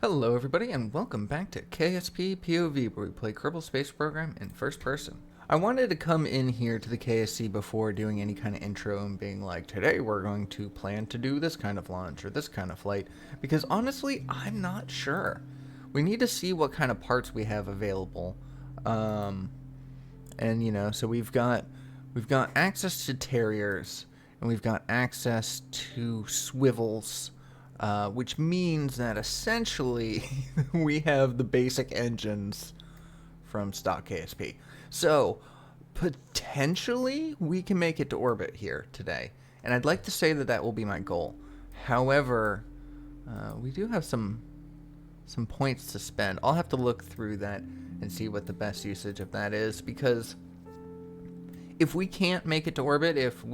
Hello everybody and welcome back to KSP POV, where we play Kerbal Space Program in first person. I wanted to come in here to the KSC before doing any kind of intro and being like, today we're going to plan to do this kind of launch or this kind of flight, because honestly I'm not sure. We need to see what kind of parts we have available. And you know, so we've got access to terriers and we've got access to swivels. Which means that essentially we have the basic engines from stock KSP. So potentially we can make it to orbit here today. And I'd like to say that that will be my goal. However, we do have some points to spend. I'll have to look through that and see what the best usage of that is, because if we can't make it to orbit, if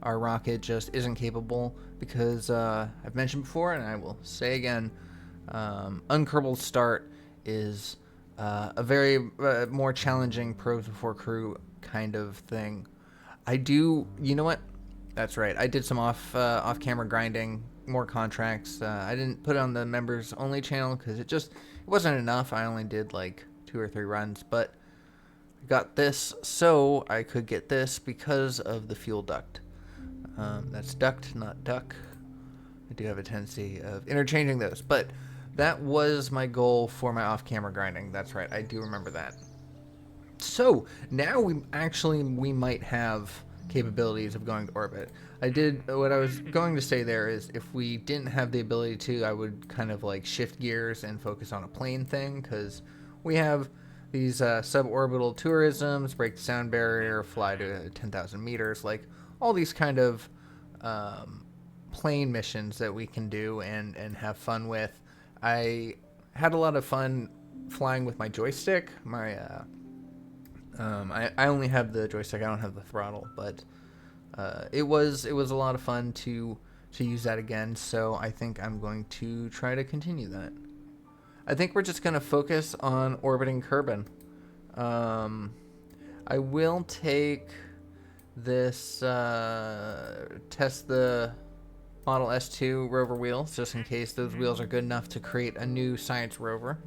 our rocket just isn't capable, because I've mentioned before and I will say again, unkerbal start is a very more challenging POV4 crew kind of thing. You know what? That's right. I did some off-camera grinding, more contracts. I didn't put it on the members only channel because it wasn't enough. I only did like 2 or 3 runs, but I got this so I could get this because of the fuel duct. That's duct, not duck. I do have a tendency of interchanging those, but that was my goal for my off-camera grinding. That's right, I do remember that. So now we might have capabilities of going to orbit. What I was going to say there is, if we didn't have the ability to, I would kind of like shift gears and focus on a plane thing, because we have these suborbital tourisms, break the sound barrier, fly to 10,000 meters, like all these kind of plane missions that we can do and have fun with. I had a lot of fun flying with my joystick. I only have the joystick, I don't have the throttle, but it was a lot of fun to use that again, so I think I'm going to try to continue that. I think we're just going to focus on orbiting Kerbin. I will take this, test the Model S2 rover wheels, just in case those wheels are good enough to create a new science rover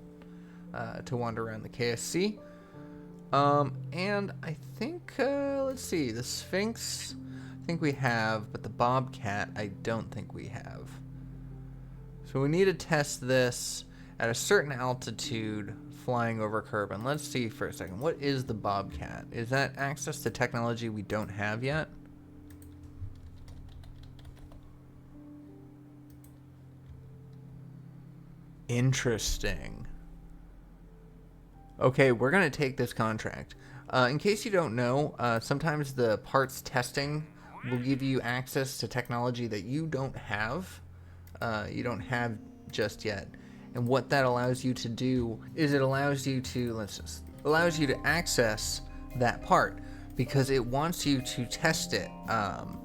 to wander around the KSC. And I think, let's see, the Sphinx, I think we have, but the Bobcat, I don't think we have. So we need to test this at a certain altitude flying over Kerbin. Let's see for a second. What is the Bobcat? Is that access to technology we don't have yet? Interesting. Okay, we're going to take this contract. In case you don't know, sometimes the parts testing will give you access to technology that you don't have. You don't have just yet. And what that allows you to do is it allows you to access that part, because it wants you to test it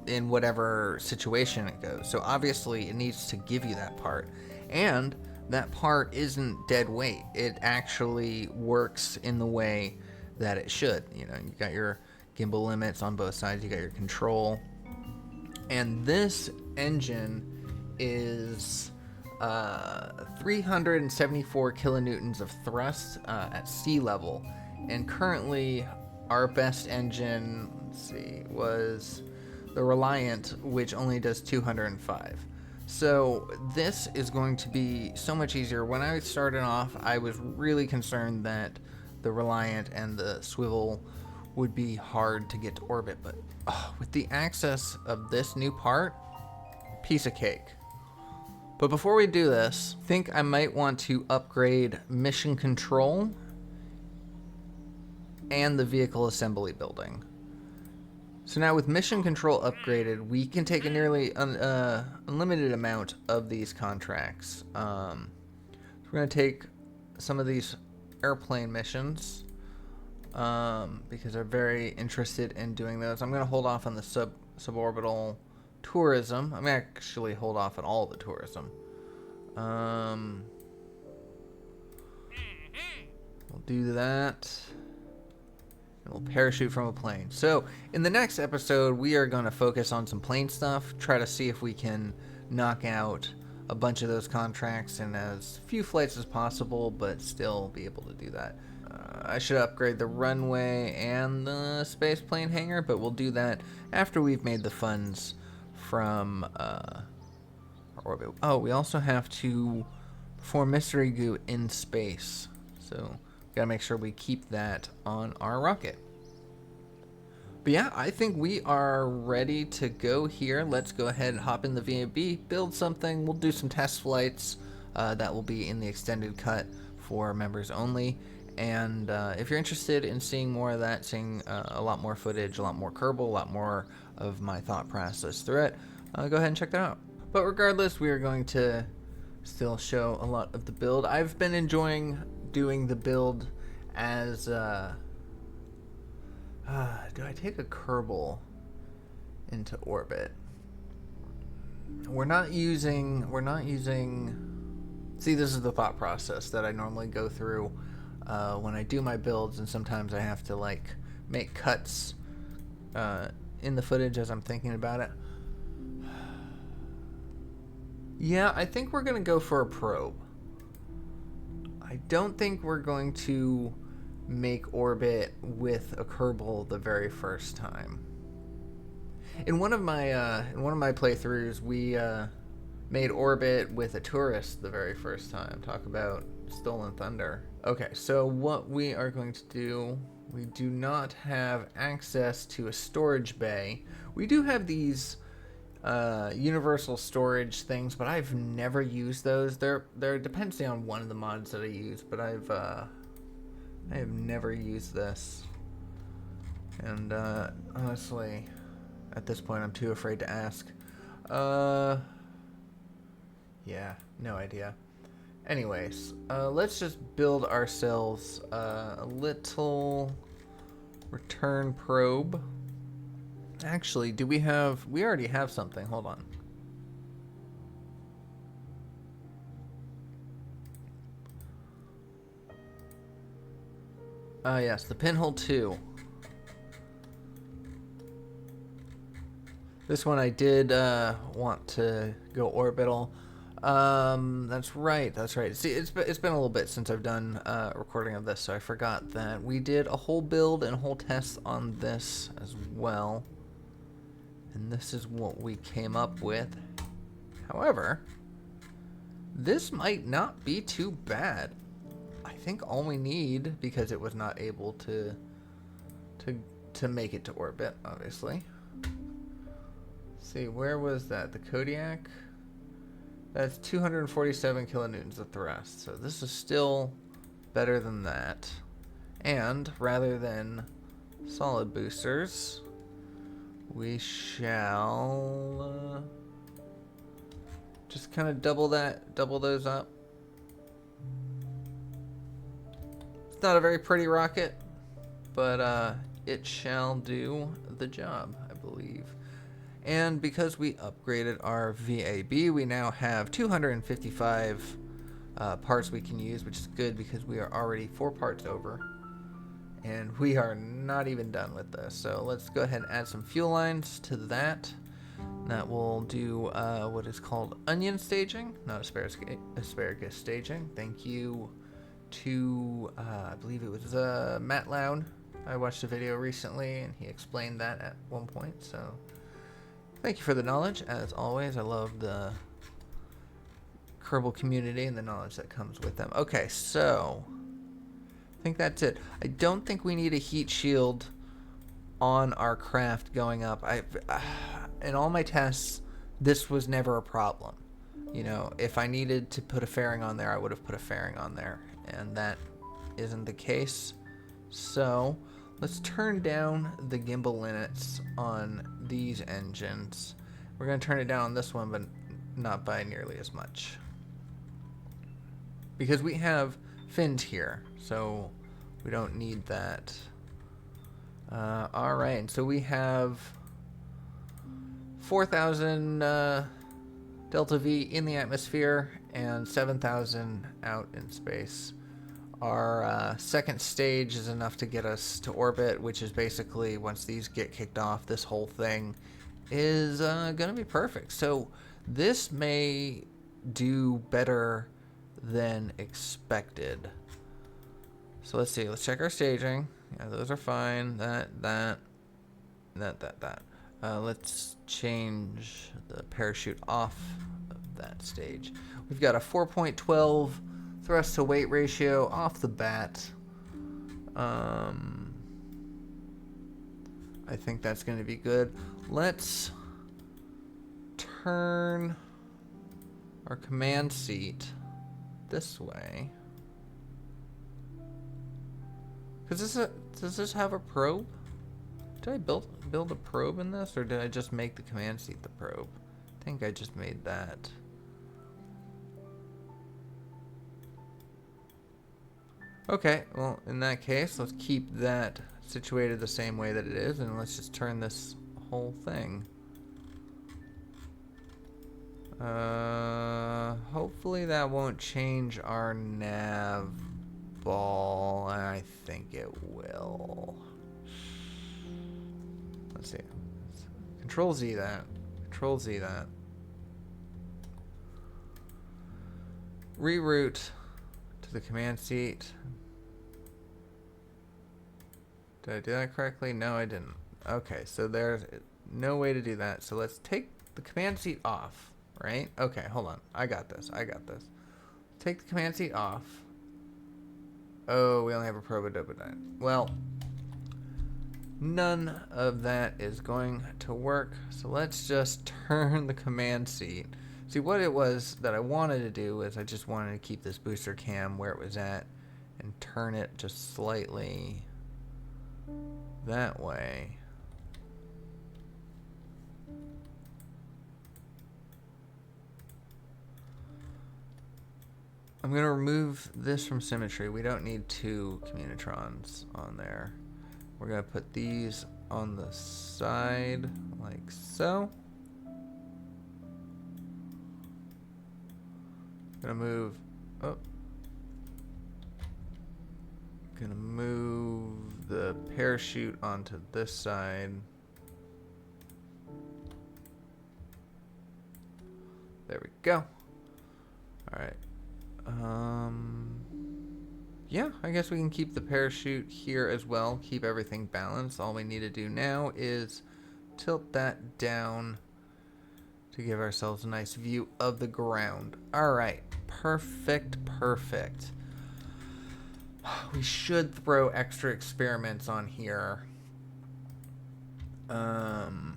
in whatever situation it goes. So obviously it needs to give you that part, and that part isn't dead weight. It actually works in the way that it should. You know, you got your gimbal limits on both sides, you got your control, and this engine is 374 kilonewtons of thrust at sea level, and currently our best engine, let's see, was the Reliant, which only does 205. So this is going to be so much easier. When I started off, I was really concerned that the Reliant and the swivel would be hard to get to orbit, but with the access of this new part, piece of cake. But before we do this, I think I might want to upgrade mission control and the vehicle assembly building. So now with mission control upgraded, we can take a nearly unlimited amount of these contracts. So we're going to take some of these airplane missions because I'm very interested in doing those. I'm going to hold off on the suborbital tourism. I'm going to actually hold off on all the tourism. We'll do that. And we'll parachute from a plane. So in the next episode, we are going to focus on some plane stuff, try to see if we can knock out a bunch of those contracts in as few flights as possible, but still be able to do that. I should upgrade the runway and the spaceplane hangar, but we'll do that after we've made the funds from our orbit. Oh, we also have to perform mystery goo in space, so gotta make sure we keep that on our rocket. But yeah, I think we are ready to go here. Let's go ahead and hop in the VAB, build something. We'll do some test flights that will be in the extended cut for members only. And if you're interested in seeing more of that, seeing a lot more footage, a lot more Kerbal, a lot more of my thought process through it, go ahead and check that out. But regardless, we are going to still show a lot of the build. I've been enjoying doing the build as... do I take a Kerbal into orbit? We're not using... See, this is the thought process that I normally go through when I do my builds, and sometimes I have to like make cuts in the footage as I'm thinking about it. Yeah, I think we're gonna go for a probe. I don't think we're going to make orbit with a Kerbal the very first time. In one of my playthroughs, we made orbit with a tourist the very first time. Talk about stolen thunder. Okay, so what we are going to do, we do not have access to a storage bay. We do have these universal storage things, but I've never used those. They're dependency on one of the mods that I use, but I have never used this. And honestly, at this point, I'm too afraid to ask. Yeah, no idea. Anyways, let's just build ourselves a little return probe. Actually, do we have... We already have something. Hold on. Yes, the Pinhole 2. This one I did want to go orbital. That's right. See, it's been a little bit since I've done recording of this, so I forgot that we did a whole build and a whole test on this as well. And this is what we came up with. However, this might not be too bad. I think all we need, because it was not able to make it to orbit, obviously. Let's see, where was that? The Kodiak? That's 247 kilonewtons of thrust. So this is still better than that. And rather than solid boosters, we shall just kind of double those up. It's not a very pretty rocket, but it shall do the job, I believe. And because we upgraded our VAB, we now have 255 parts we can use, which is good because we are already 4 parts over. And we are not even done with this. So let's go ahead and add some fuel lines to that. That will do what is called onion staging, not asparagus staging. Thank you to, I believe it was MacLeod. I watched a video recently and he explained that at one point. So thank you for the knowledge. As always, I love the Kerbal community and the knowledge that comes with them. Okay, so I think that's it. I don't think we need a heat shield on our craft going up. In all my tests, this was never a problem. You know, if I needed to put a fairing on there, I would have put a fairing on there, and that isn't the case. So let's turn down the gimbal limits on these engines. We're going to turn it down on this one, but not by nearly as much, because we have fins here, so we don't need that. All right, so we have 4,000 delta V in the atmosphere and 7,000 out in space. Our second stage is enough to get us to orbit, which is basically, once these get kicked off, this whole thing is going to be perfect. So this may do better than expected. So let's see. Let's check our staging. Yeah, those are fine. That. Let's change the parachute off of that stage. We've got a 4.12 thrust to weight ratio off the bat. I think that's going to be good. Let's turn our command seat this way. Does this have a probe? Did I build a probe in this, or did I just make the command seat the probe? I think I just made that. Okay, well, in that case, let's keep that situated the same way that it is, and let's just turn this whole thing. Hopefully that won't change our nav ball. I think it will. Let's see. Control Z that. Control Z that. Reroute to the command seat. Did I do that correctly? No, I didn't. Okay, so there's no way to do that. So let's take the command seat off, right? Okay, hold on. I got this. Take the command seat off. Oh, we only have a probe dopamine. Well, none of that is going to work. So let's just turn the command seat. See, what it was that I wanted to do is I just wanted to keep this booster cam where it was at and turn it just slightly that way. I'm going to remove this from symmetry. We don't need two communitrons on there. We're going to put these on the side like so. Gonna move gonna move the parachute onto this side. There we go. All right. Yeah, I guess we can keep the parachute here as well. Keep everything balanced. All we need to do now is tilt that down to give ourselves a nice view of the ground. All right, perfect. We should throw extra experiments on here. Go.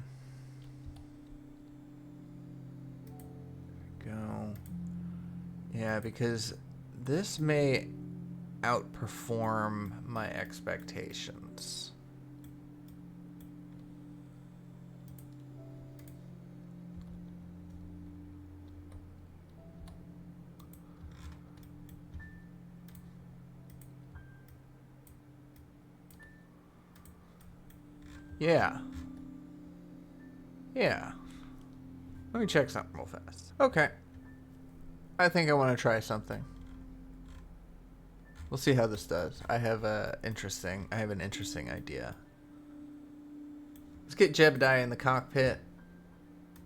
Yeah, because this may outperform my expectations. Yeah. Let me check something real fast. Okay. I think I want to try something. We'll see how this does. I have an interesting idea. Let's get Jebediah in the cockpit.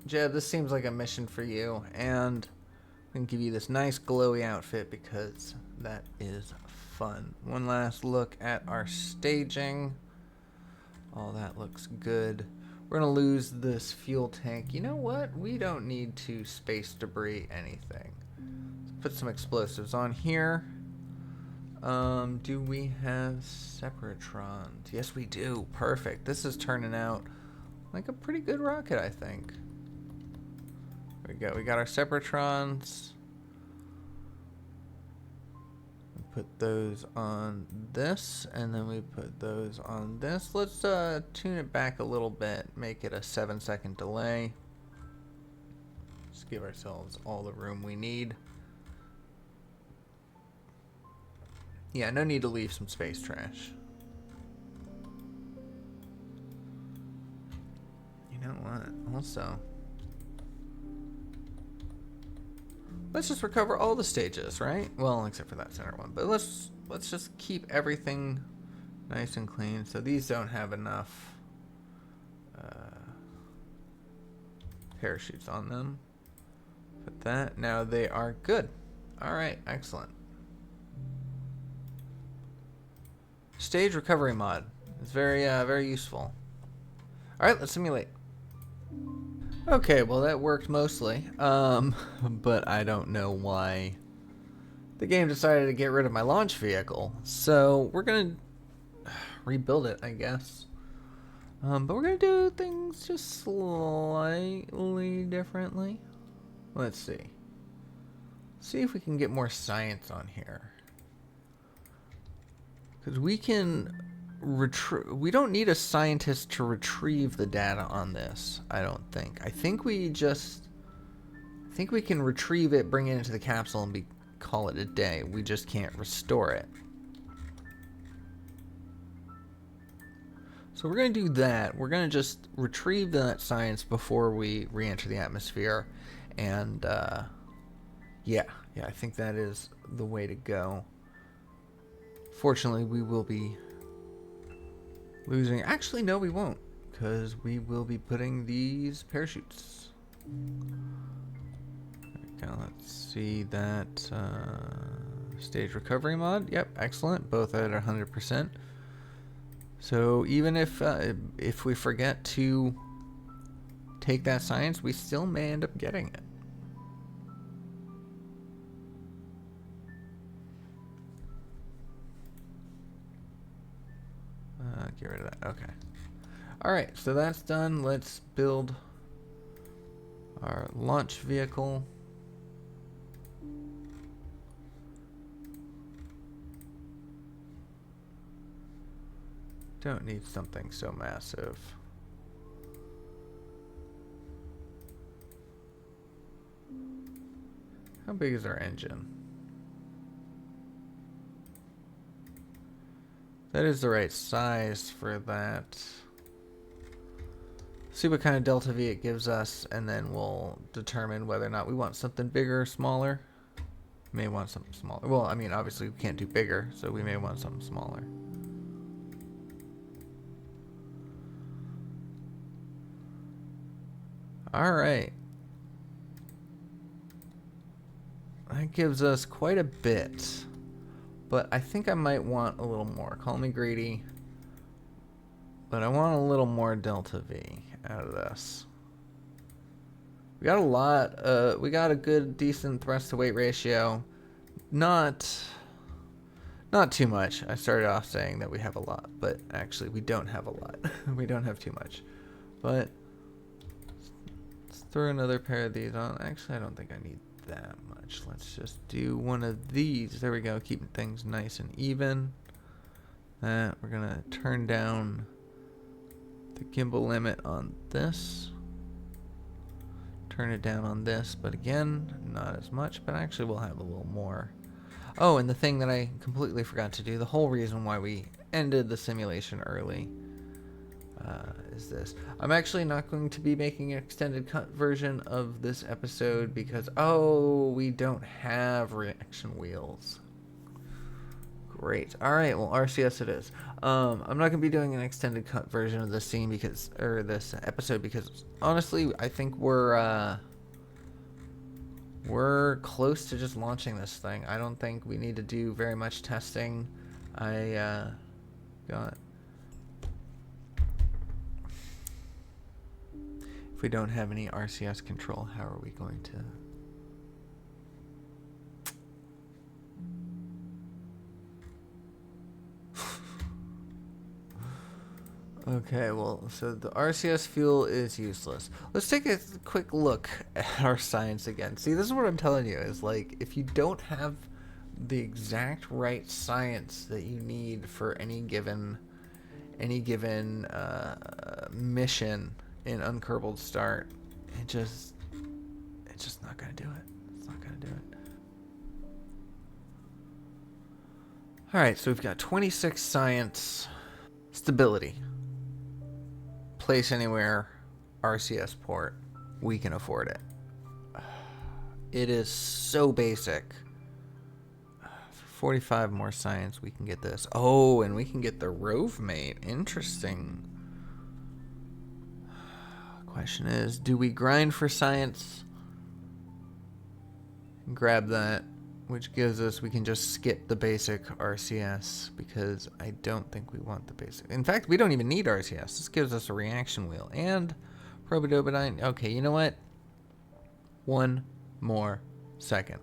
Jeb, this seems like a mission for you, and I'm going to give you this nice glowy outfit because that is fun. One last look at our staging. All that looks good. We're going to lose this fuel tank. You know what? We don't need to space debris anything. Let's put some explosives on here. Do we have separatrons? Yes, we do. Perfect. This is turning out like a pretty good rocket, I think. There we go. We got our separatrons. Put those on this, and then we put those on this. Let's tune it back a little bit, make it a 7-second delay. Just give ourselves all the room we need. Yeah, no need to leave some space trash. You know what? Also, let's just recover all the stages, right? Well, except for that center one. But let's just keep everything nice and clean. So these don't have enough parachutes on them. Put that. Now they are good. All right, excellent. Stage recovery mod. It's very, very useful. All right, let's simulate. Okay, well that worked mostly, but I don't know why the game decided to get rid of my launch vehicle. So we're gonna rebuild it, I guess. But we're gonna do things just slightly differently. Let's see. See if we can get more science on here. Because we can we don't need a scientist to retrieve the data on this, I don't think. I think we can retrieve it, bring it into the capsule, and call it a day. We just can't restore it. So we're going to do that. We're going to just retrieve that science before we re-enter the atmosphere. And, yeah, I think that is the way to go. Fortunately, we will be losing... Actually, no, we won't. Because we will be putting these parachutes. There we go. Let's see that stage recovery mod. Yep, excellent. Both at 100%. So even if we forget to take that science, we still may end up getting it. Get rid of that. Okay. All right, so that's done. Let's build our launch vehicle. Don't need something so massive. How big is our engine? That is the right size for that. See what kind of delta V it gives us, and then we'll determine whether or not we want something bigger or smaller. May want something smaller. Well, I mean, obviously we can't do bigger, so we may want something smaller. All right. That gives us quite a bit. But I think I might want a little more. Call me greedy. But I want a little more delta V out of this. We got a lot. We got a good, decent thrust to weight ratio. Not too much. I started off saying that we have a lot, but actually we don't have a lot. We don't have too much. But let's throw another pair of these on. Actually, I don't think I need that much. Let's just do one of these. There we go. Keeping things nice and even. We're gonna turn down the gimbal limit on this. Turn it down on this, but again, not as much, but actually we'll have a little more. Oh, and the thing that I completely forgot to do, the whole reason why we ended the simulation early, is this. I'm actually not going to be making an extended cut version of this episode because, oh, we don't have reaction wheels. Great. All right, well, RCS it is. I'm not going to be doing an extended cut version of this scene because, or this episode, because honestly, I think we're close to just launching this thing. I don't think we need to do very much testing. If we don't have any RCS control, how are we going to... Okay, well, so the RCS fuel is useless. Let's take a quick look at our science again. See, this is what I'm telling you, is like, if you don't have the exact right science that you need for any given mission in Unkerbal Start, it's just not gonna do it. It's not gonna do it. Alright, so we've got 26 science. Stability. Place anywhere, RCS port, we can afford it. It is so basic. For 45 more science, we can get this. Oh, and we can get the Rove Mate. Interesting. Question is, do we grind for science? Grab that, which gives us, we can just skip the basic RCS because I don't think we want the basic. In fact, we don't even need RCS. This gives us a reaction wheel and probidobidine. Okay, you know what? One more second.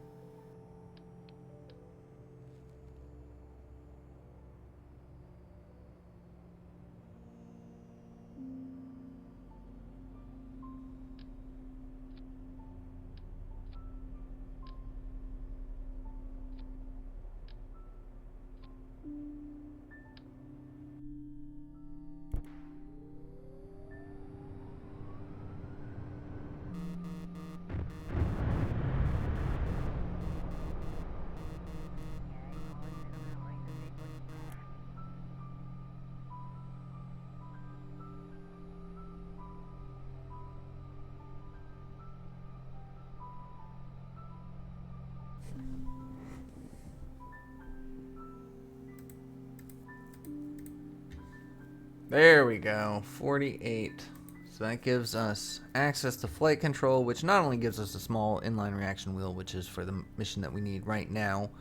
There we go, 48. So that gives us access to flight control, which not only gives us a small inline reaction wheel, which is for the mission that we need right now.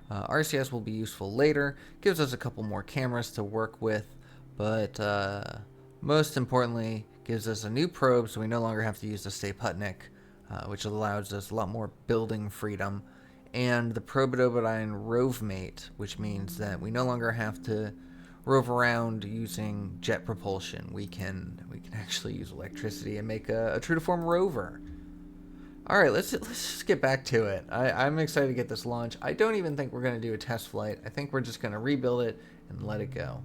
RCS will be useful later. Gives us a couple more cameras to work with, but most importantly, gives us a new probe, so we no longer have to use the Stay-Putnik, which allows us a lot more building freedom, and the probidobidine rovemate, which means that we no longer have to rove around using jet propulsion. We can actually use electricity and make a true to form rover. All right, let's just get back to it. I'm excited to get this launched. I don't even think we're going to do a test flight. I think we're just going to rebuild it and let it go.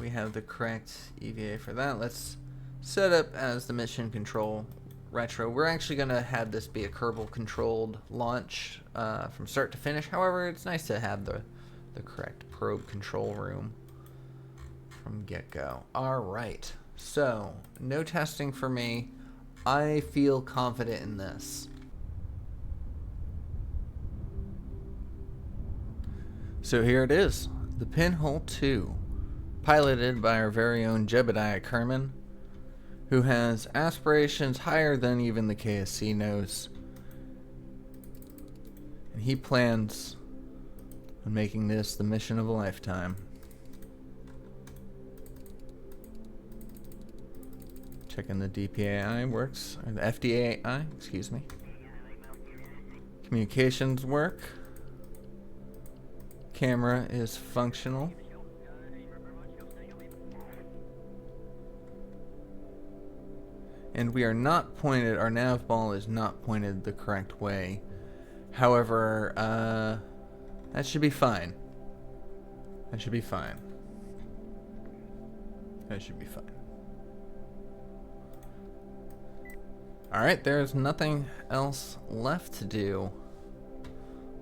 We have the correct EVA for that. Let's set up as the mission control retro. We're actually going to have this be a Kerbal controlled launch from start to finish. However, it's nice to have the correct probe control room from get-go. All right, so no testing for me. I feel confident in this. So here it is, the Pinhole 2, piloted by our very own Jebediah Kerman, who has aspirations higher than even the KSC knows. And he plans on making this the mission of a lifetime. Checking the DPAI works, or the FDAI, excuse me. Communications work. Camera is functional. And we are not pointed, our nav ball is not pointed the correct way. However, that should be fine. That should be fine. That should be fine. Alright, there's nothing else left to do.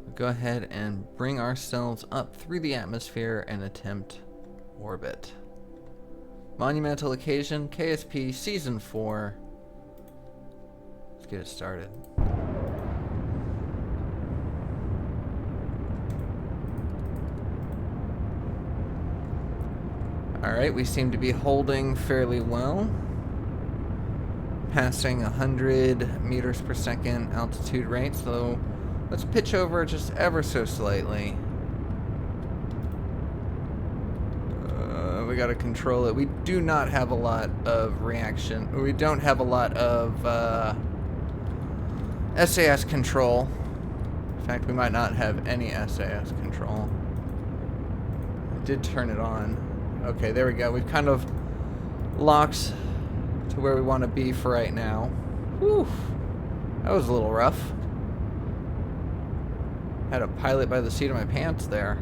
We'll go ahead and bring ourselves up through the atmosphere and attempt orbit. Monumental occasion, KSP Season 4. Let's get it started. Alright, we seem to be holding fairly well. Passing 100 meters per second altitude rate, so let's pitch over just ever so slightly. We gotta control it. We do not have a lot of reaction. We don't have a lot of SAS control. In fact, we might not have any SAS control. I did turn it on. Okay, there we go. We've kind of locked to where we want to be for right now. Whew. That was a little rough. Had a pilot by the seat of my pants there.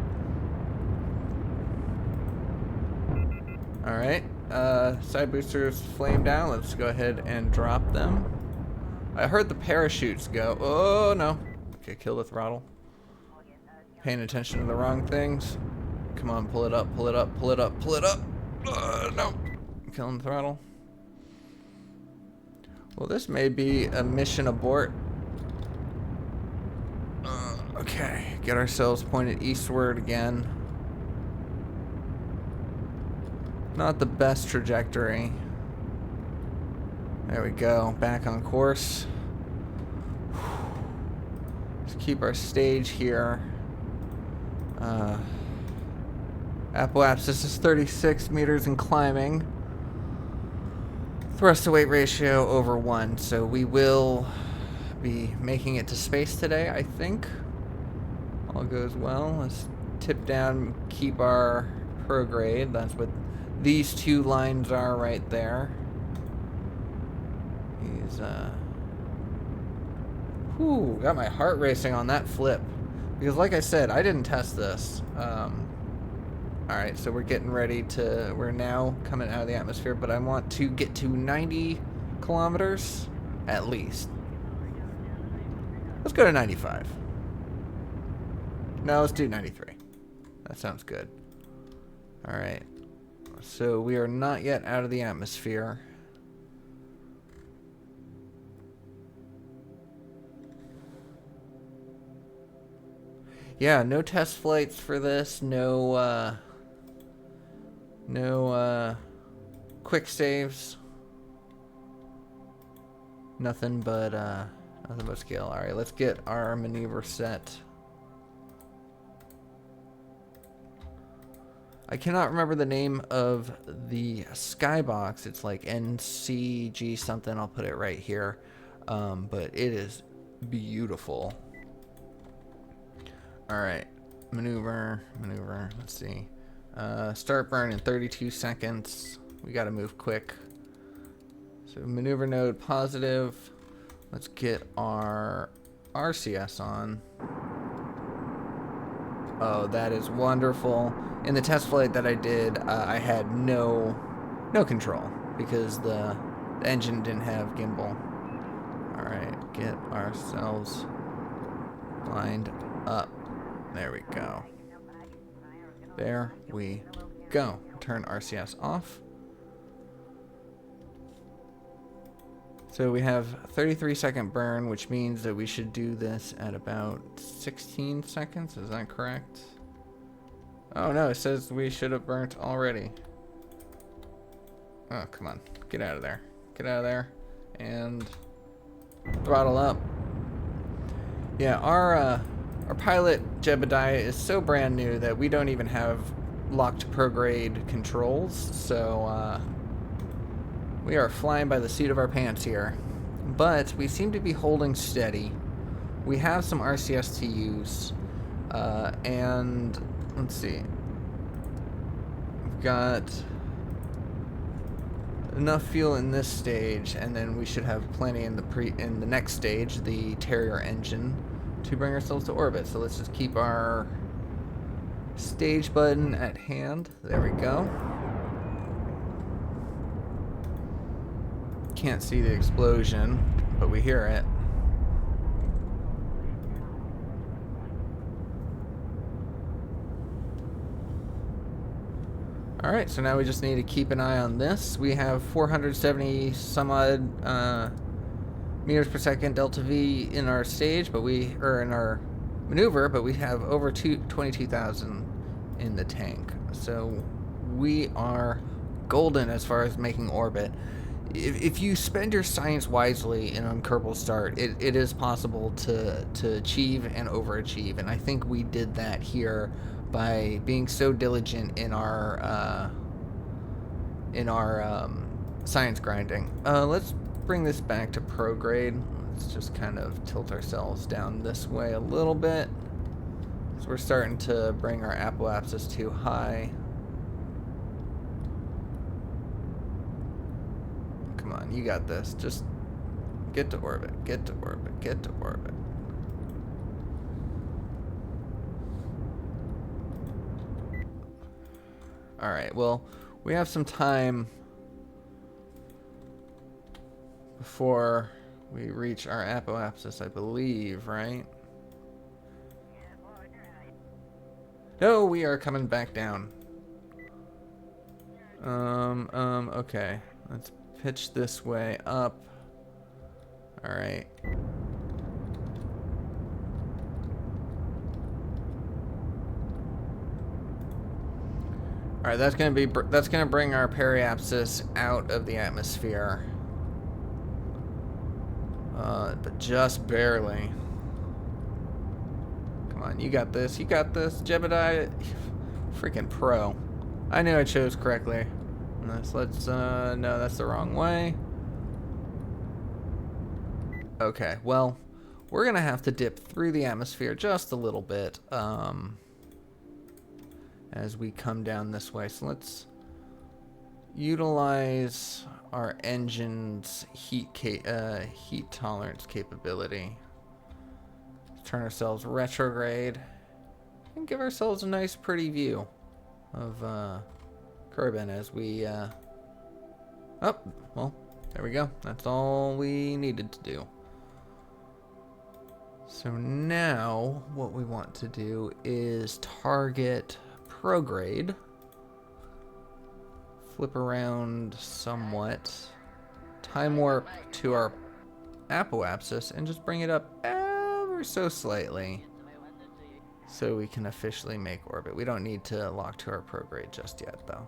Alright, side boosters flame down. Let's go ahead and drop them. I heard the parachutes go. Oh no. Okay, kill the throttle. Paying attention to the wrong things. Come on, pull it up, pull it up, pull it up, pull it up. No. Killing the throttle. Well, this may be a mission abort. Okay, get ourselves pointed eastward again. Not the best trajectory. There we go, back on course. keep our stage here. Apoapsis is 36 meters and climbing. Thrust to weight ratio over 1, so we will be making it to space today, I think. All goes well. Let's tip down, keep our prograde. That's what these two lines are right there. He's, whew, got my heart racing on that flip. Because like I said, I didn't test this. Alright, so we're getting ready to, we're now coming out of the atmosphere, but I want to get to 90 kilometers at least. Let's go to 95. No, let's do 93. That sounds good. Alright, so we are not yet out of the atmosphere. Yeah, no test flights for this, no quick saves. Nothing but skill. Alright, let's get our maneuver set. I cannot remember the name of the skybox. It's like NCG something. I'll put it right here. But it is beautiful. Alright, maneuver, let's see. Start burn in 32 seconds. We gotta move quick. So maneuver node positive. Let's get our RCS on. Oh, that is wonderful. In the test flight that I did, I had no control because the engine didn't have gimbal. Alright, get ourselves lined up. There we go. There we go. Turn RCS off. So we have 33-second burn, which means that we should do this at about 16 seconds. Is that correct? Oh no, it says we should have burnt already. Oh, come on. Get out of there. Get out of there. And throttle up. Yeah, our pilot, Jebediah, is so brand new that we don't even have locked prograde controls, so we are flying by the seat of our pants here. But we seem to be holding steady. We have some RCS to use, and let's see. We've got enough fuel in this stage, and then we should have plenty in the next stage, the Terrier engine, to bring ourselves to orbit. So let's just keep our stage button at hand. There we go. Can't see the explosion, but we hear it. Alright, so now we just need to keep an eye on this. We have 470 some odd meters per second delta V in our stage, but in our maneuver, but we have over 22,000 in the tank. So we are golden as far as making orbit. If you spend your science wisely in on Kerbal Start, it is possible to achieve and overachieve, and I think we did that here by being so diligent in our science grinding. Let's bring this back to prograde. Let's just kind of tilt ourselves down this way a little bit. So we're starting to bring our apoapsis too high. Come on, you got this. Just get to orbit, get to orbit, get to orbit. Alright, well, we have some time before we reach our apoapsis, I believe, right? No, we are coming back down. Okay. Let's pitch this way up. Alright. Alright, that's gonna bring our periapsis out of the atmosphere. But just barely. on, you got this. You got this, Jebediah. Freaking pro. I knew I chose correctly. Let's no, that's the wrong way. Okay, well, we're gonna have to dip through the atmosphere just a little bit as we come down this way. So let's utilize our engine's heat tolerance capability. Turn ourselves retrograde and give ourselves a nice pretty view of Kerbal as we oh, well, there we go. That's all we needed to do. So now what we want to do is target prograde, flip around somewhat, time warp to our apoapsis, and just bring it up ever so slightly so we can officially make orbit. We don't need to lock to our prograde just yet, though.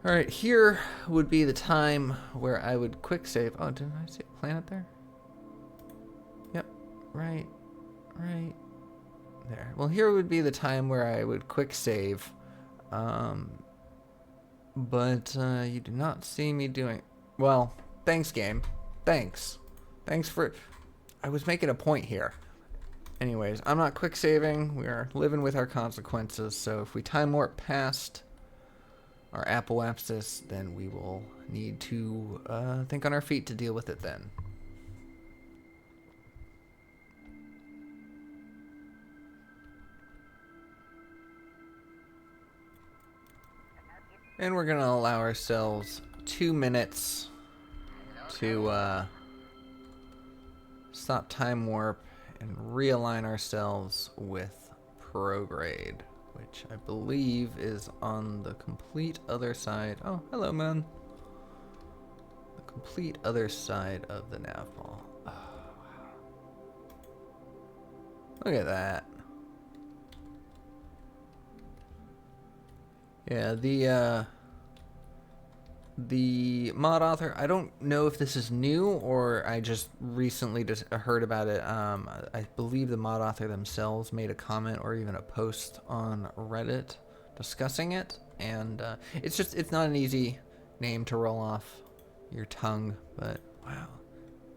Alright, here would be the time where I would quick save. Oh, didn't I see a planet there? Yep, right there. Well, here would be the time where I would quick save. But you do not see me doing... Well, thanks, game. Thanks for... I was making a point here. Anyways, I'm not quick saving. We are living with our consequences. So if we time warp past our apoapsis, then we will need to think on our feet to deal with it then. And we're gonna allow ourselves 2 minutes to stop time warp and realign ourselves with prograde, which I believe is on the complete other side. Oh, hello, man. The complete other side of the nav ball. Oh, wow. Look at that. Yeah, the mod author, I don't know if this is new or I just recently just heard about it. I believe the mod author themselves made a comment or even a post on Reddit discussing it, and it's not an easy name to roll off your tongue, but wow,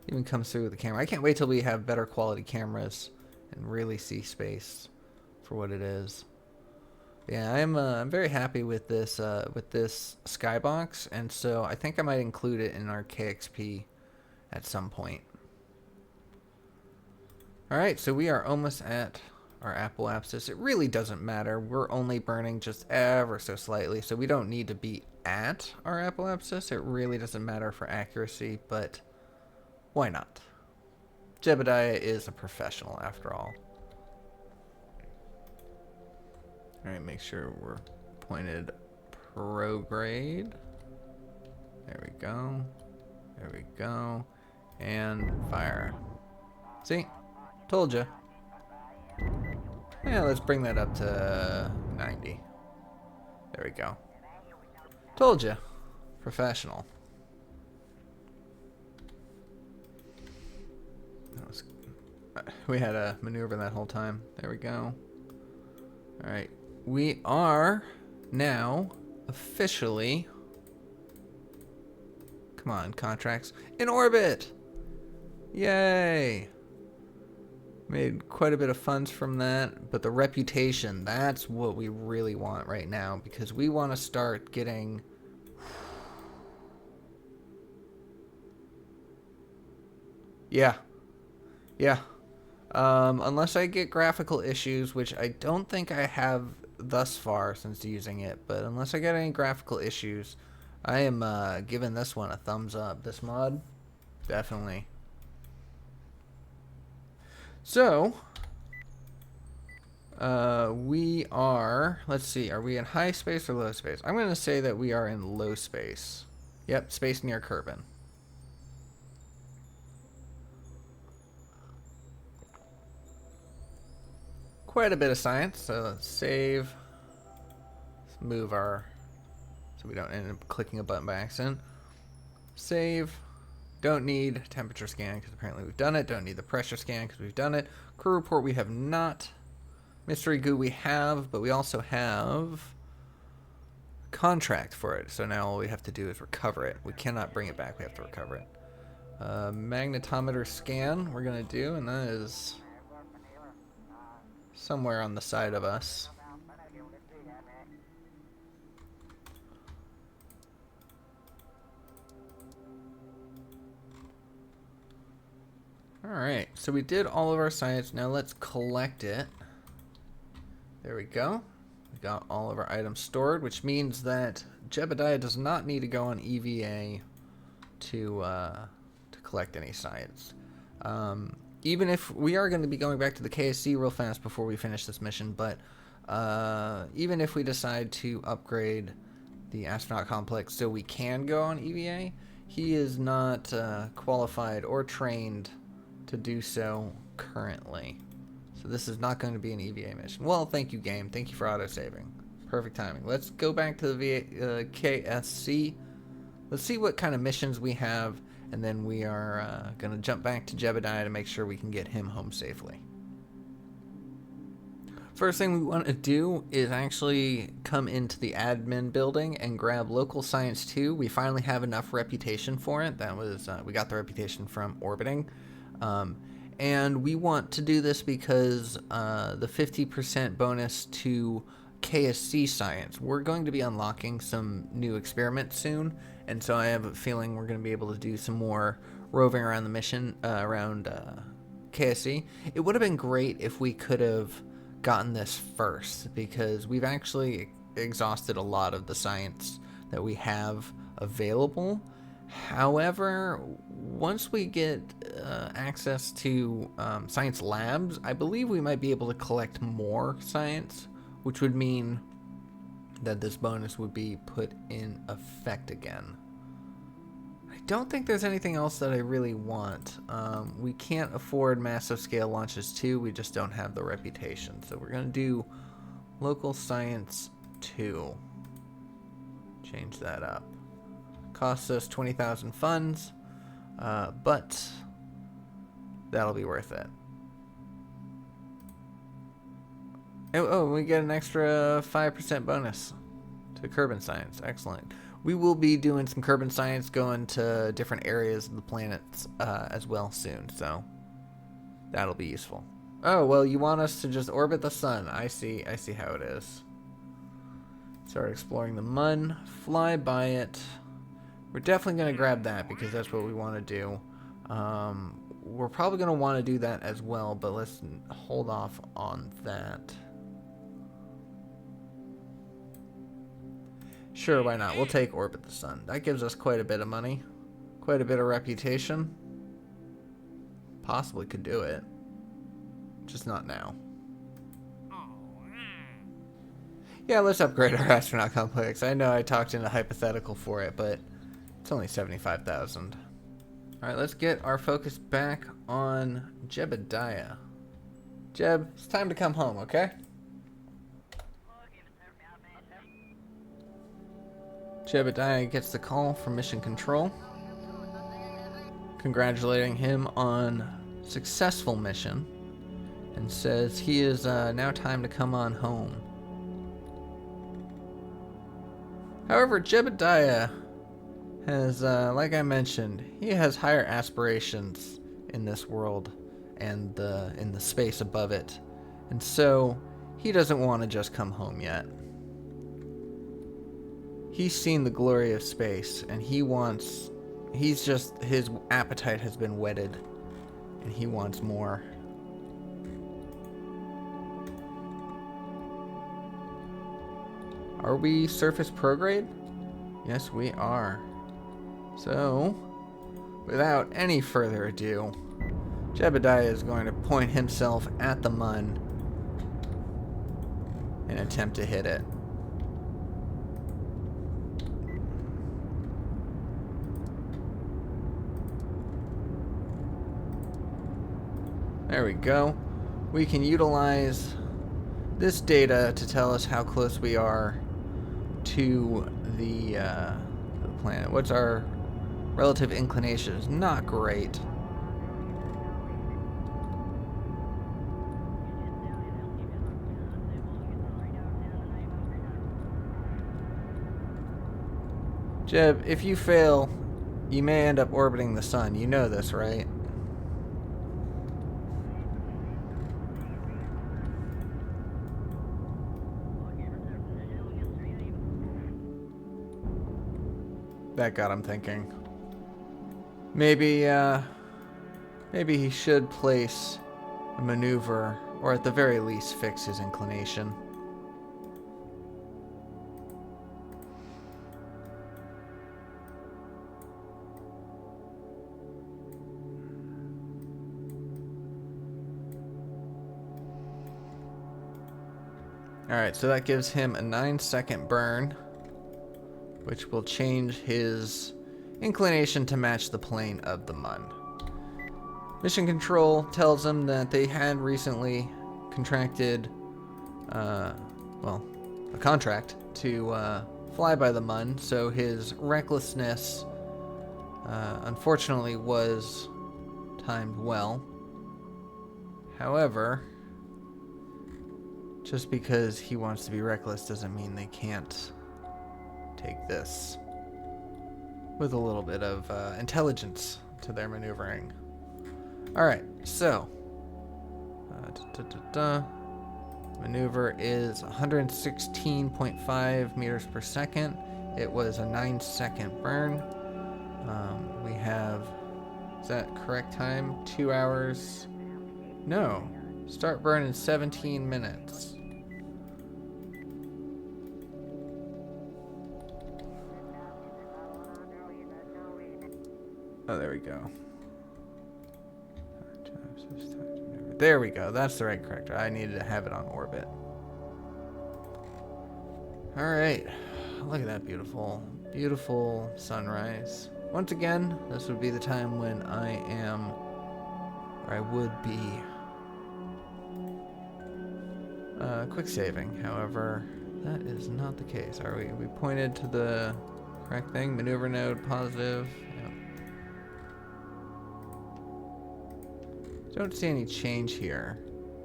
it even comes through with the camera. I can't wait till we have better quality cameras and really see space for what it is. Yeah, I'm very happy with this skybox, and so I think I might include it in our KXP at some point. All right, so we are almost at our apoapsis. It really doesn't matter. We're only burning just ever so slightly, so we don't need to be at our apoapsis. It really doesn't matter for accuracy, but why not? Jebediah is a professional after all. Alright, make sure we're pointed prograde. There we go. There we go. And fire. See? Told ya. Yeah, let's bring that up to 90. There we go. Told ya. Professional. We had a maneuver that whole time. There we go. Alright. We are now officially, come on, contracts, in orbit! Yay! Made quite a bit of funds from that, but the reputation, that's what we really want right now, because we want to start getting... Yeah. Unless I get graphical issues, which I don't think I have thus far since using it, but unless I get any graphical issues, I am giving this one a thumbs up. This mod, definitely. So, we are, let's see, are we in high space or low space? I'm going to say that we are in low space. Yep, space near Kerbal. Quite a bit of science, so let's save. Let's move our, so we don't end up clicking a button by accident. Save, Don't need temperature scan because apparently we've done it. Don't need the pressure scan because we've done it. Crew report we have not. Mystery goo we have, but we also have contract for it. So now all we have to do is recover it. We cannot bring it back. We have to recover it. Magnetometer scan we're going to do, and that is somewhere on the side of us. Alright, so we did all of our science. Now let's collect it. There we go. We got all of our items stored, which means that Jebediah does not need to go on EVA to collect any science. Even if we are going to be going back to the KSC real fast before we finish this mission, but even if we decide to upgrade the astronaut complex so we can go on EVA, he is not qualified or trained to do so currently. So this is not going to be an EVA mission. Well, thank you, game. Thank you for auto-saving. Perfect timing. Let's go back to the KSC. Let's see what kind of missions we have, and then we are going to jump back to Jebediah to make sure we can get him home safely. First thing we want to do is actually come into the admin building and grab local science 2. We finally have enough reputation for it. That was we got the reputation from orbiting. And we want to do this because the 50% bonus to KSC science. We're going to be unlocking some new experiments soon, and so I have a feeling we're going to be able to do some more roving around the mission, around KSC. It would have been great if we could have gotten this first, because we've actually exhausted a lot of the science that we have available. However, once we get access to science labs, I believe we might be able to collect more science, which would mean that this bonus would be put in effect again. I don't think there's anything else that I really want. We can't afford massive scale launches too, we just don't have the reputation. So we're going to do local science 2. Change that up. Costs us 20,000 funds, but that'll be worth it. Oh, we get an extra 5% bonus to Kerbal science. Excellent. We will be doing some Kerbal science, going to different areas of the planets as well soon, so that'll be useful. Oh, well, you want us to just orbit the sun. I see how it is. Start exploring the mun, fly by it. We're definitely going to grab that because that's what we want to do. We're probably going to want to do that as well, but let's hold off on that. Sure, why not? We'll take Orbit the Sun. That gives us quite a bit of money. Quite a bit of reputation. Possibly could do it. Just not now. Yeah, let's upgrade our astronaut complex. I know I talked in a hypothetical for it, but it's only 75,000. Alright, let's get our focus back on Jebediah. Jeb, it's time to come home, okay? Jebediah gets the call from Mission Control, congratulating him on successful mission, and says he is now time to come on home. However, Jebediah has, like I mentioned, he has higher aspirations in this world and in the space above it, and so he doesn't want to just come home yet. He's seen the glory of space, and his appetite has been whetted, and he wants more. Are we surface prograde? Yes, we are. So, without any further ado, Jebediah is going to point himself at the mun and attempt to hit it. There we go. We can utilize this data to tell us how close we are to the planet. What's our relative inclination is not great. Jeb, if you fail, you may end up orbiting the sun. You know this, right? That got him thinking. Maybe he should place a maneuver, or at the very least fix his inclination. Alright, so that gives him a 9-second burn, which will change his inclination to match the plane of the MUN. Mission Control tells him that they had recently contracted, a contract to fly by the MUN, so his recklessness, unfortunately, was timed well. However, just because he wants to be reckless doesn't mean they can't take this with a little bit of intelligence to their maneuvering. Alright, so maneuver is 116.5 meters per second. It was a 9-second burn. We have, is that correct time? 2 hours? No. Start burn in 17 minutes. Oh, there we go. There we go. That's the right corrector. I needed to have it on orbit. Alright. Look at that beautiful, beautiful sunrise. Once again, this would be the time when I am, or I would be, quick saving. However, that is not the case. Are we? We pointed to the correct thing. Maneuver node positive. Yep. Don't see any change here.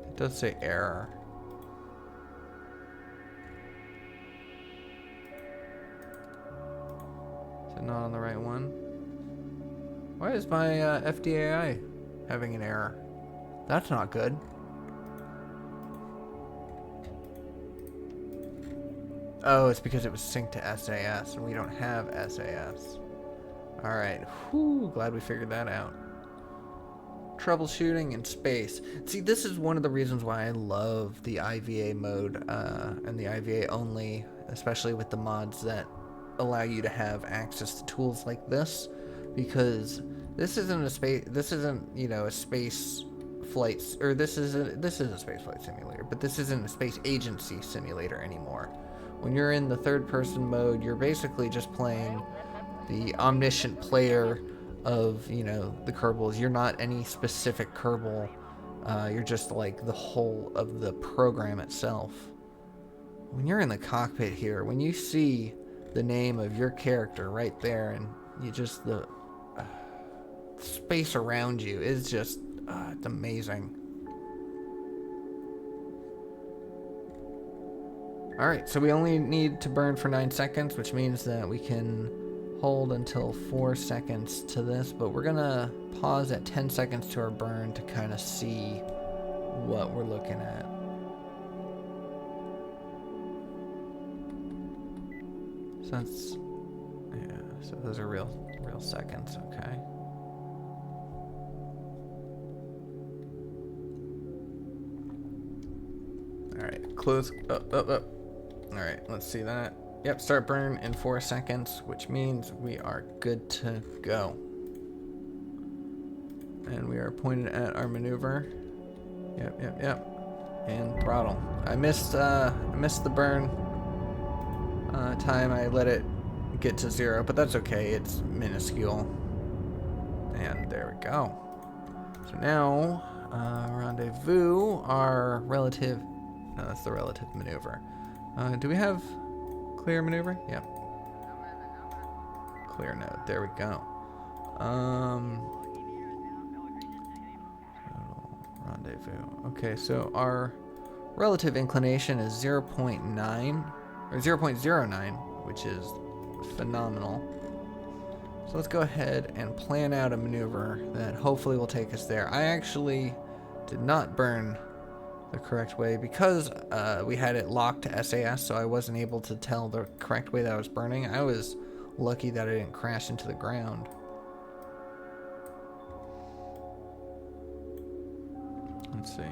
It does say error. Is it not on the right one? Why is my FDAI having an error? That's not good. Oh, it's because it was synced to SAS, and we don't have SAS. Alright, whew, glad we figured that out. Troubleshooting in space. See, this is one of the reasons why I love the IVA mode, and the IVA only, especially with the mods that allow you to have access to tools like this, because this isn't a space, you know, a space flight, or this is a space flight simulator, but this isn't a space agency simulator anymore. When you're in the third-person mode, you're basically just playing the omniscient player of, you know, the Kerbals. You're not any specific Kerbal. You're just like the whole of the program itself. When you're in the cockpit here, when you see the name of your character right there, and you just, the space around you is just, it's amazing. Alright, so we only need to burn for 9 seconds, which means that we can hold until 4 seconds to this, but we're gonna pause at 10 seconds to our burn to kind of see what we're looking at. So that's, yeah, so those are real seconds, okay. Alright, close, up. Alright, let's see that. Yep, start burn in 4 seconds, which means we are good to go. And we are pointed at our maneuver. Yep. And throttle. I missed the burn time. I let it get to 0, but that's okay. It's minuscule. And there we go. So now, rendezvous our relative. No, that's the relative maneuver. Do we have clear maneuver? Yep. Clear node. There we go. Rendezvous. Okay, so our relative inclination is 0.9 or 0.09, which is phenomenal. So let's go ahead and plan out a maneuver that hopefully will take us there. I actually did not burn the correct way because we had it locked to SAS, so I wasn't able to tell the correct way that I was burning. I was lucky that I didn't crash into the ground. Let's see.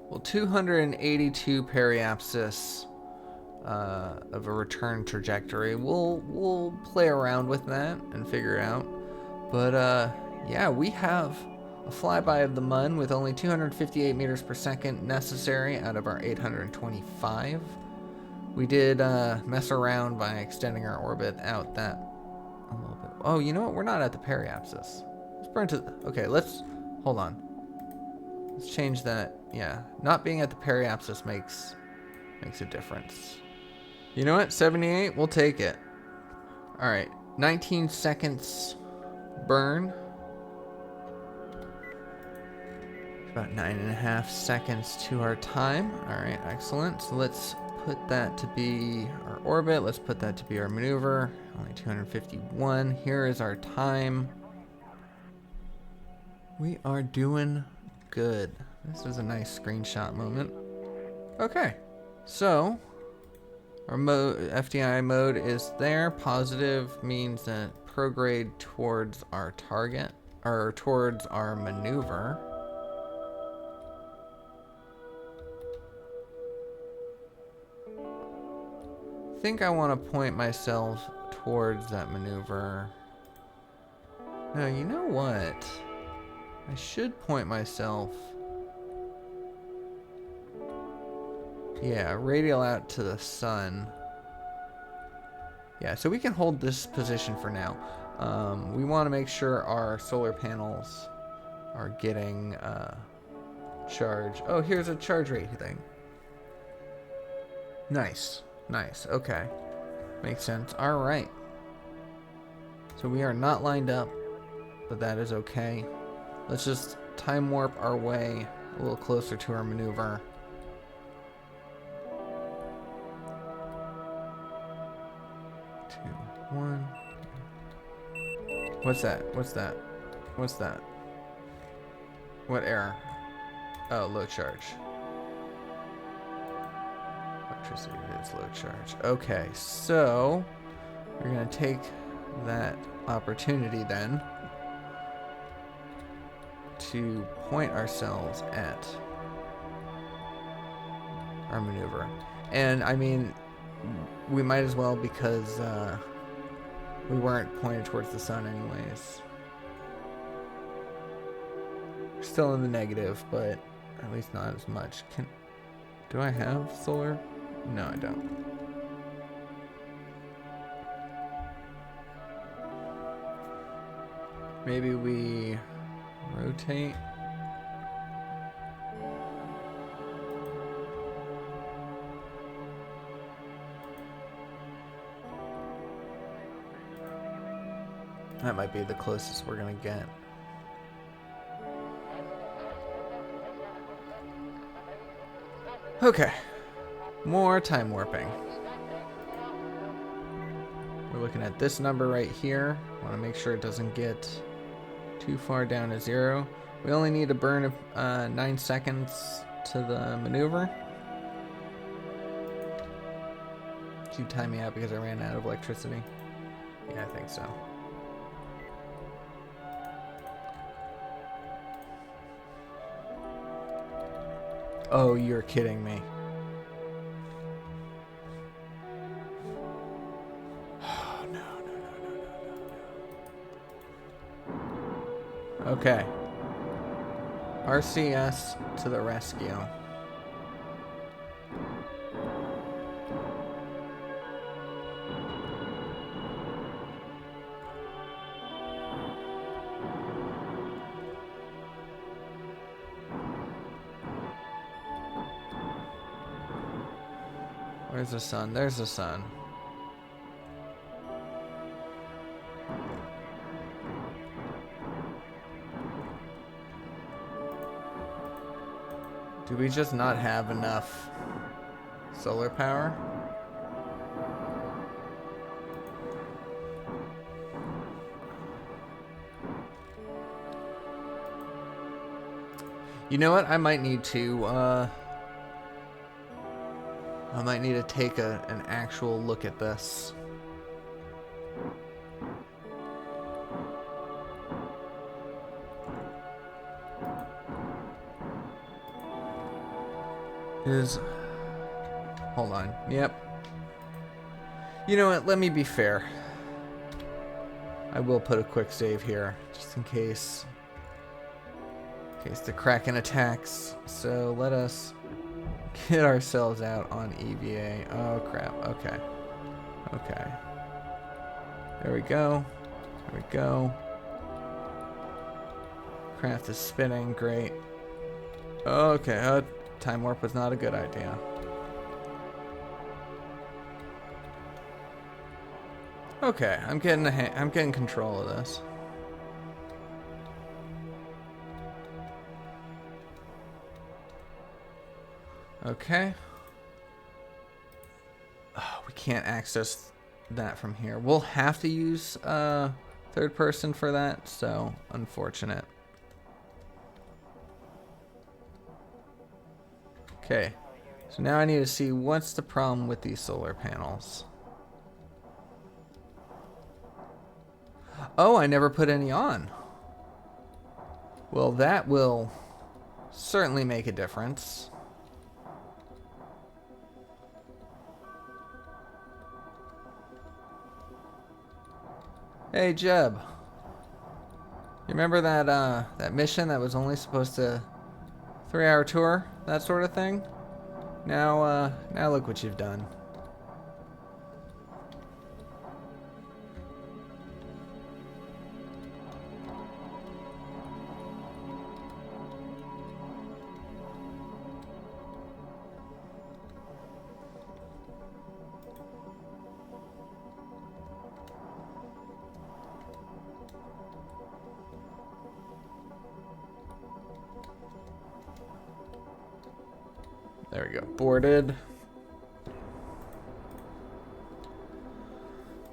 Well, 282 periapsis of a return trajectory. We'll play around with that and figure it out. But yeah, we have a flyby of the Mun with only 258 meters per second necessary out of our 825. We did mess around by extending our orbit out that a little bit. Oh, you know what? We're not at the periapsis. Let's burn to. Okay, let's hold on. Let's change that. Yeah, not being at the periapsis makes a difference. You know what? 78, we'll take it. All right, 19 seconds burn. About 9.5 seconds to our time. All right, excellent. So let's put that to be our orbit. Let's put that to be our maneuver. Only 251. Here is our time. We are doing good. This is a nice screenshot moment. Okay, so our FDI mode is there. Positive means that prograde towards our target, or towards our maneuver. I think I want to point myself towards that maneuver. No, you know what? I should point myself. Yeah, radial out to the sun. Yeah, so we can hold this position for now. We want to make sure our solar panels are getting charge. Oh, here's a charge rate thing. Nice, nice. Okay, makes sense. All right. So we are not lined up, but that is okay. Let's just time warp our way a little closer to our maneuver. One. What's that? What's that? What's that? What error? Oh, low charge. Electricity is low charge. Okay, so we're gonna take that opportunity then to point ourselves at our maneuver. And I mean, we might as well because we weren't pointed towards the sun anyways. We're still in the negative, but at least not as much. Do I have solar? No, I don't. Maybe we rotate. That might be the closest we're gonna get. Okay, more time warping. We're looking at this number right here. Want to make sure it doesn't get too far down to 0. We only need to burn 9 seconds to the maneuver. Did you time me out because I ran out of electricity? Yeah, I think so. Oh, you're kidding me. Okay. RCS to the rescue. Where's the sun? There's the sun. Do we just not have enough solar power? You know what? I might need to take an actual look at this. Hold on. Yep. You know what? Let me be fair. I will put a quick save here, just in case the Kraken attacks. So let us get ourselves out on EVA. Oh crap. Okay. Okay. There we go. There we go. Craft is spinning. Great. Okay. Time warp was not a good idea. Okay, I'm getting control of this. Okay. Oh, we can't access that from here. We'll have to use third person for that, so unfortunate. Okay, so now I need to see what's the problem with these solar panels. Oh, I never put any on. Well, that will certainly make a difference. Hey, Jeb. You remember that mission that was only supposed to 3-hour tour, that sort of thing? Now look what you've done. There we go. Boarded.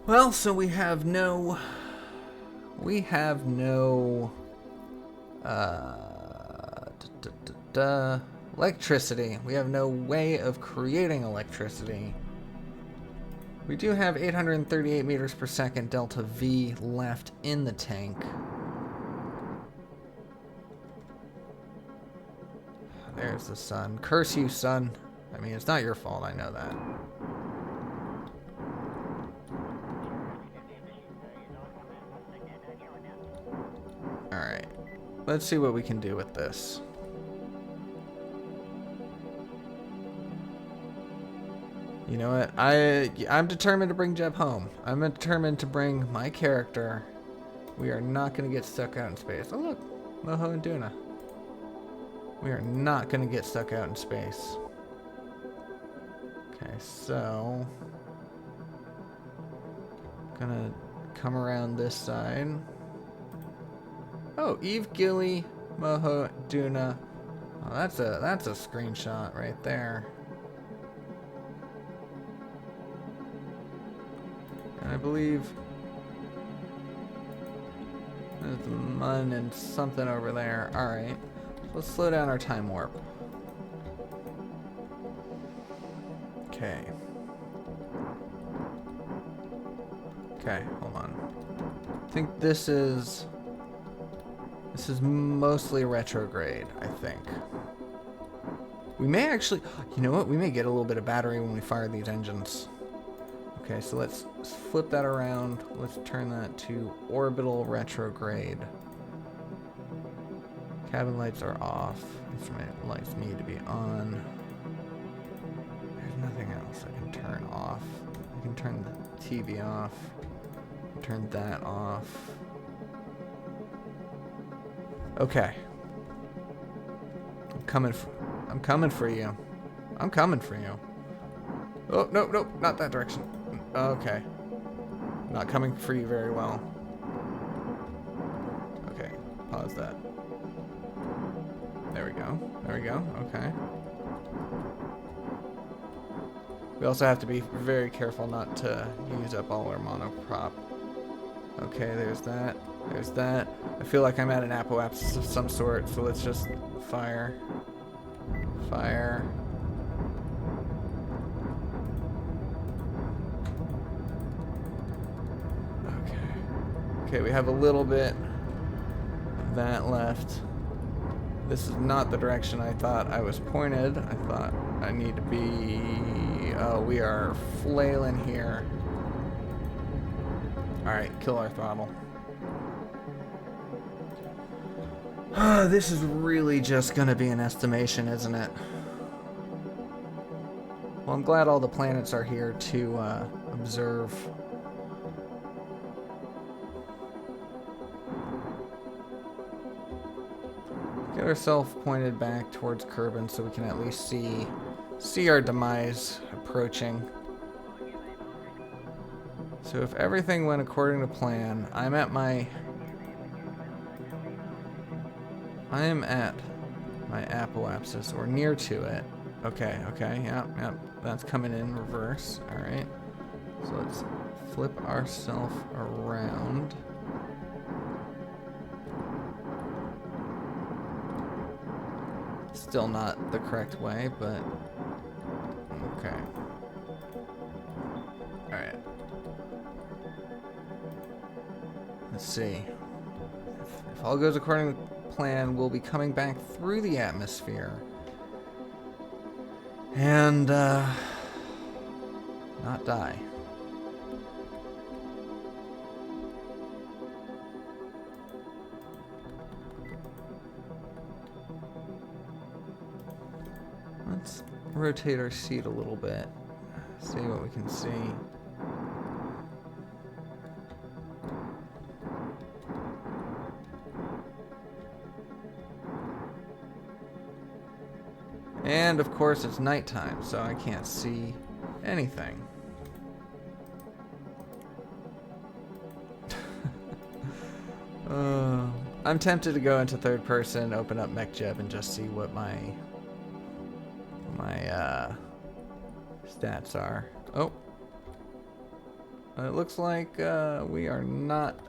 Well, so we have no electricity. We have no way of creating electricity. We do have 838 meters per second delta V left in the tank. There's the sun. Curse you, sun. I mean, it's not your fault, I know that. Alright. Let's see what we can do with this. You know what? I'm determined to bring Jeb home. I'm determined to bring my character. We are not going to get stuck out in space. Oh, look. Moho and Duna. We are not going to get stuck out in space. Okay, so... Gonna come around this side. Oh, Eve, Gilly, Moho, Duna. Oh, that's a screenshot right there. And I believe there's the Mun and something over there. Alright. Let's slow down our time warp. Okay. Okay, hold on. I think this is mostly retrograde, I think. We may actually, you know what? We may get a little bit of battery when we fire these engines. Okay, so let's flip that around. Let's turn that to orbital retrograde. Cabin lights are off. Instrument lights need to be on. There's nothing else I can turn off. I can turn the TV off. Turn that off. Okay. I'm coming for you. I'm coming for you. Oh, no, no, not that direction. Okay. Not coming for you very well. Okay, pause that. There we go. There we go. Okay. We also have to be very careful not to use up all our monoprop. Okay, there's that. There's that. I feel like I'm at an apoapsis of some sort, so let's just fire. Fire. Okay. Okay, we have a little bit of that left. This is not the direction I thought I was pointed. I thought I need to be... Oh, we are flailing here. Alright, kill our throttle. This is really just gonna be an estimation, isn't it? Well, I'm glad all the planets are here to observe. Get ourselves pointed back towards Kerbal so we can at least see our demise approaching. So if everything went according to plan, I am at my apoapsis, or near to it. Okay, okay, yep, yep. That's coming in reverse. Alright. So let's flip ourselves around. Still not the correct way, but okay. Alright. Let's see. If all goes according to plan, we'll be coming back through the atmosphere. And, not die. Let's rotate our seat a little bit. See what we can see. And of course it's nighttime, so I can't see anything. I'm tempted to go into third person, open up M.A.C.H, and just see what my stats are. Oh. It looks like we are not...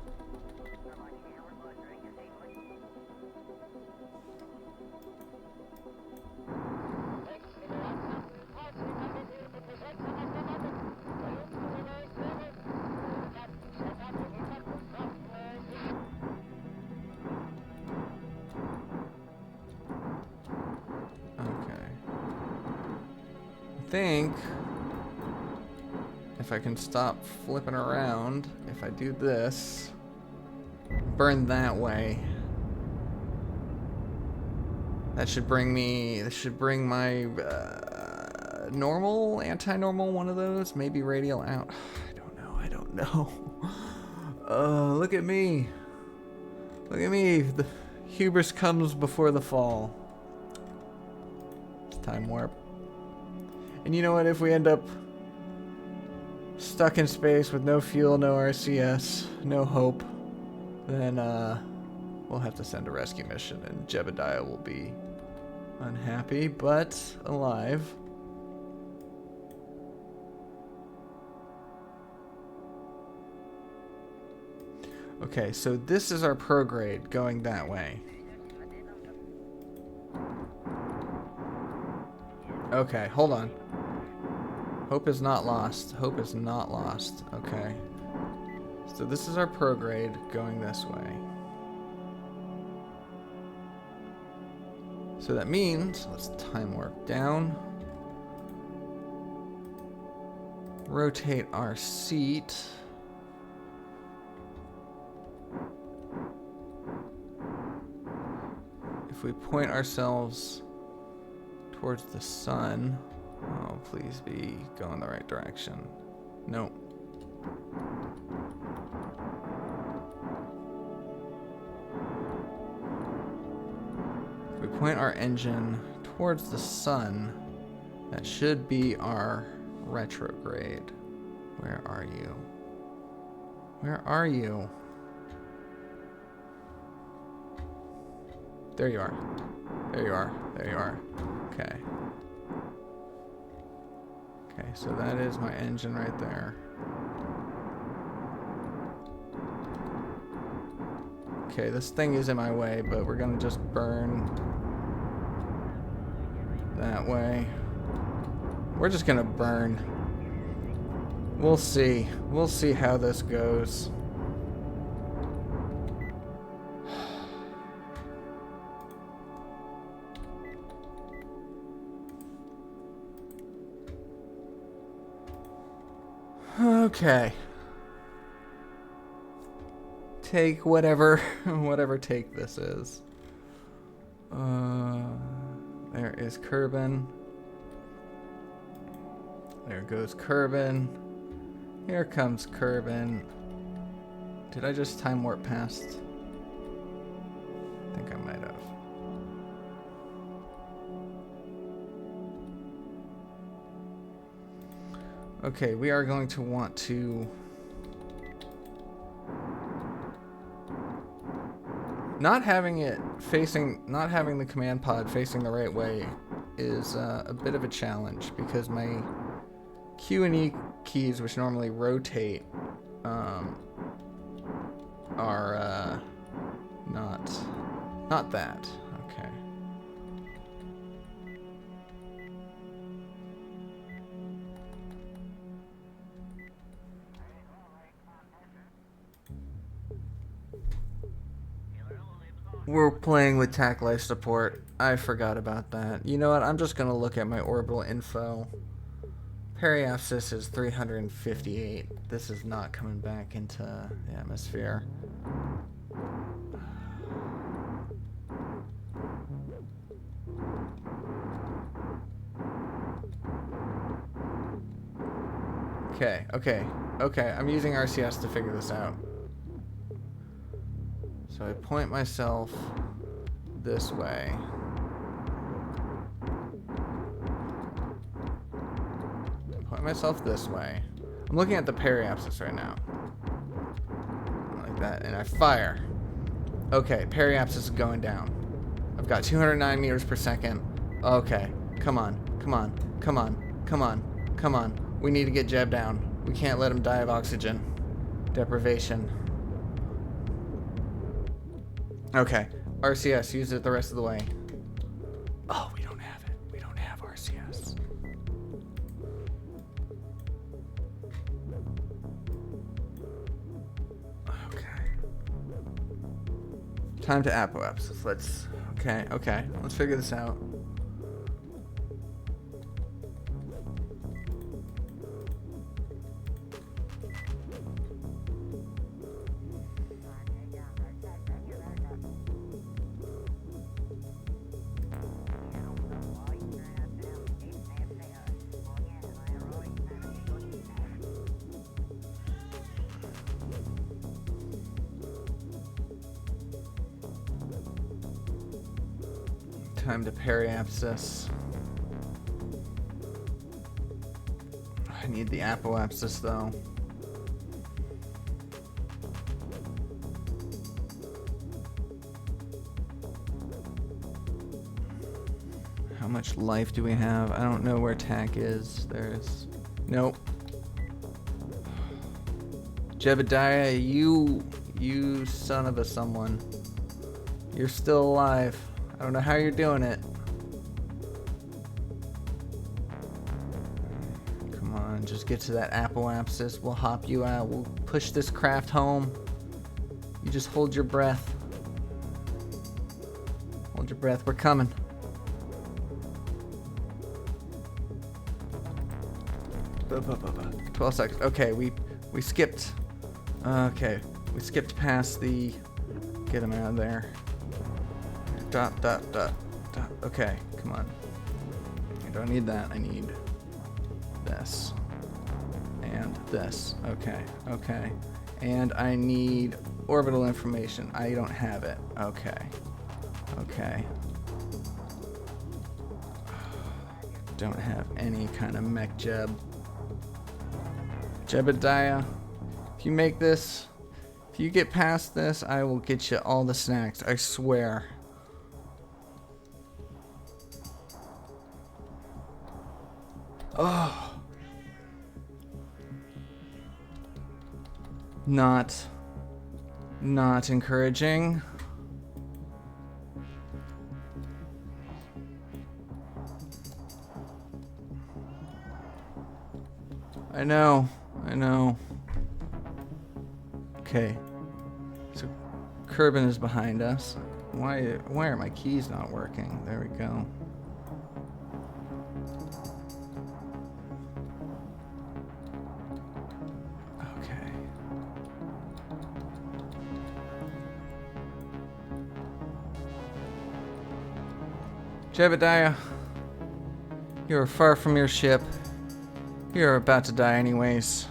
I think if I can stop flipping around, if I do this, burn that way, that should bring me, this should bring my normal, anti-normal one of those, maybe radial out. I don't know. Look at me. Look at me. The hubris comes before the fall. It's time warp. And you know what, if we end up stuck in space with no fuel, no RCS, no hope, then we'll have to send a rescue mission and Jebediah will be unhappy, but alive. Okay, so this is our prograde going that way. Okay, hold on. Hope is not lost. Hope is not lost. Okay. So this is our prograde going this way. So that means, let's time warp down. Rotate our seat. If we point ourselves towards the sun, oh, please be going the right direction. Nope. If we point our engine towards the sun, that should be our retrograde. Where are you? Where are you? There you are. There you are. There you are. Okay. Okay, so that is my engine right there. Okay, this thing is in my way, but we're gonna just burn that way. We're just gonna burn. We'll see. We'll see how this goes. Okay. Take whatever take this is. There is Kerbal. There goes Kerbal. Here comes Kerbal. Did I just time warp past? I think I might have. Okay, we are going to want to not having the command pod facing the right way is a bit of a challenge, because my Q and E keys, which normally rotate, are not that. Okay. We're playing with TAC life support. I forgot about that. You know what? I'm just gonna look at my orbital info. Periapsis is 358. This is not coming back into the atmosphere. Okay. I'm using RCS to figure this out. So I point myself this way. Point myself this way. I'm looking at the periapsis right now. Like that, and I fire. Okay, periapsis is going down. I've got 209 meters per second. Okay, come on. We need to get Jeb down. We can't let him die of oxygen deprivation. Okay, RCS, use it the rest of the way. Oh, we don't have it. We don't have RCS. Okay. Time to apoapsis. Let's figure this out. Time to periapsis. I need the apoapsis though. How much life do we have? I don't know where TAC is. There's... Nope. Jebediah, you son of a someone. You're still alive. I don't know how you're doing it. Come on, just get to that apoapsis. We'll hop you out. We'll push this craft home. You just hold your breath. Hold your breath. We're coming. Buh, buh, buh, buh. 12 seconds. Okay, we skipped. Okay, we skipped past the... Get him out of there. Okay, come on. I don't need that. I need this. And this. Okay. And I need orbital information. I don't have it. Okay. Don't have any kind of mech jeb. Jebediah, if you make this, if you get past this, I will get you all the snacks. I swear. Oh. Not encouraging. I know. Okay. So Kerbal is behind us. Why are my keys not working? There we go. Okay. Jebediah, you are far from your ship. You're about to die anyways.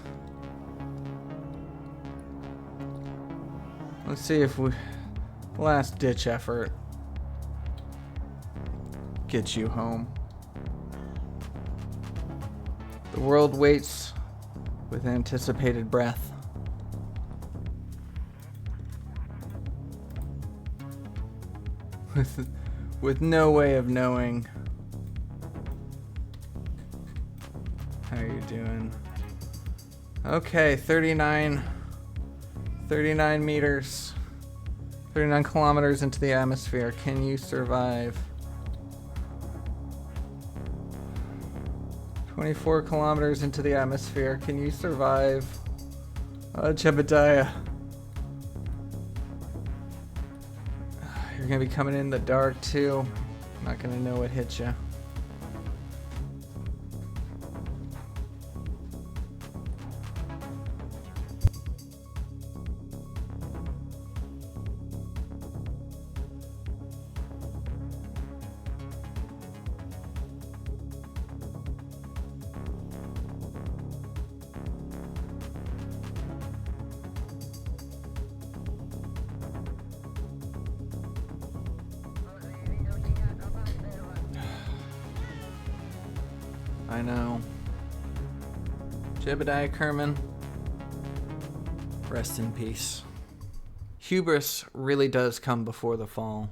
Let's see if we... last ditch effort gets you home. The world waits with anticipated breath. With no way of knowing how you doing. Okay, 39 meters, 39 kilometers into the atmosphere. Can you survive? 24 kilometers into the atmosphere. Can you survive? Jebediah. You're gonna be coming in the dark too. I'm not gonna know what hit you. I know. Jebediah Kerman, rest in peace. Hubris really does come before the fall.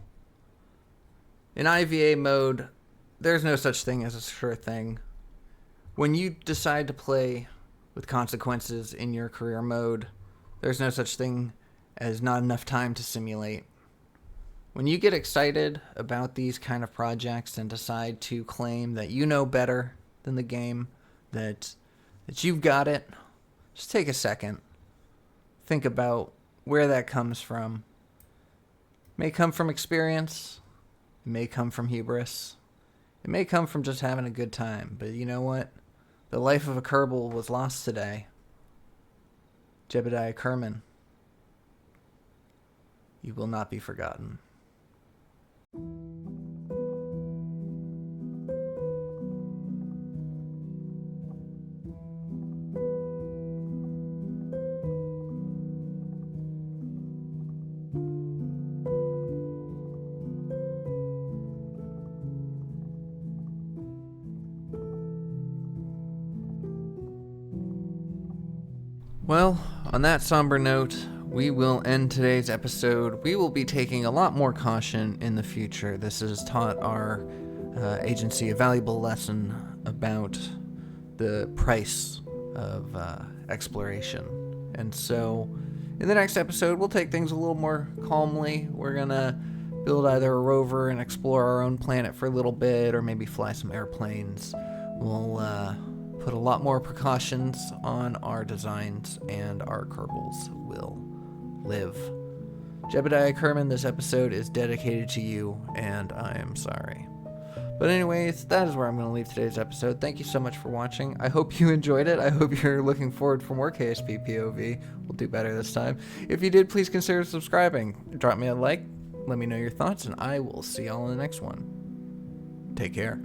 In IVA mode, there's no such thing as a sure thing. When you decide to play with consequences in your career mode, there's no such thing as not enough time to simulate. When you get excited about these kind of projects and decide to claim that you know better than the game, that you've got it, just take a second. Think about where that comes from. It may come from experience. It may come from hubris. It may come from just having a good time. But you know what? The life of a Kerbal was lost today. Jebediah Kerman, you will not be forgotten. Well, on that somber note, we will end today's episode. We will be taking a lot more caution in the future. This has taught our agency a valuable lesson about the price of exploration. And so, in the next episode, we'll take things a little more calmly. We're gonna build either a rover and explore our own planet for a little bit, or maybe fly some airplanes. We'll put a lot more precautions on our designs, and our Kerbals will live. Jebediah Kerman, this episode is dedicated to you, and I am sorry. But anyways, that is where I'm going to leave today's episode. Thank you so much for watching. I hope you enjoyed it. I hope you're looking forward for more KSP POV. We'll do better this time. If you did, please consider subscribing. Drop me a like, Let me know your thoughts, and I will see y'all in the next one. Take care.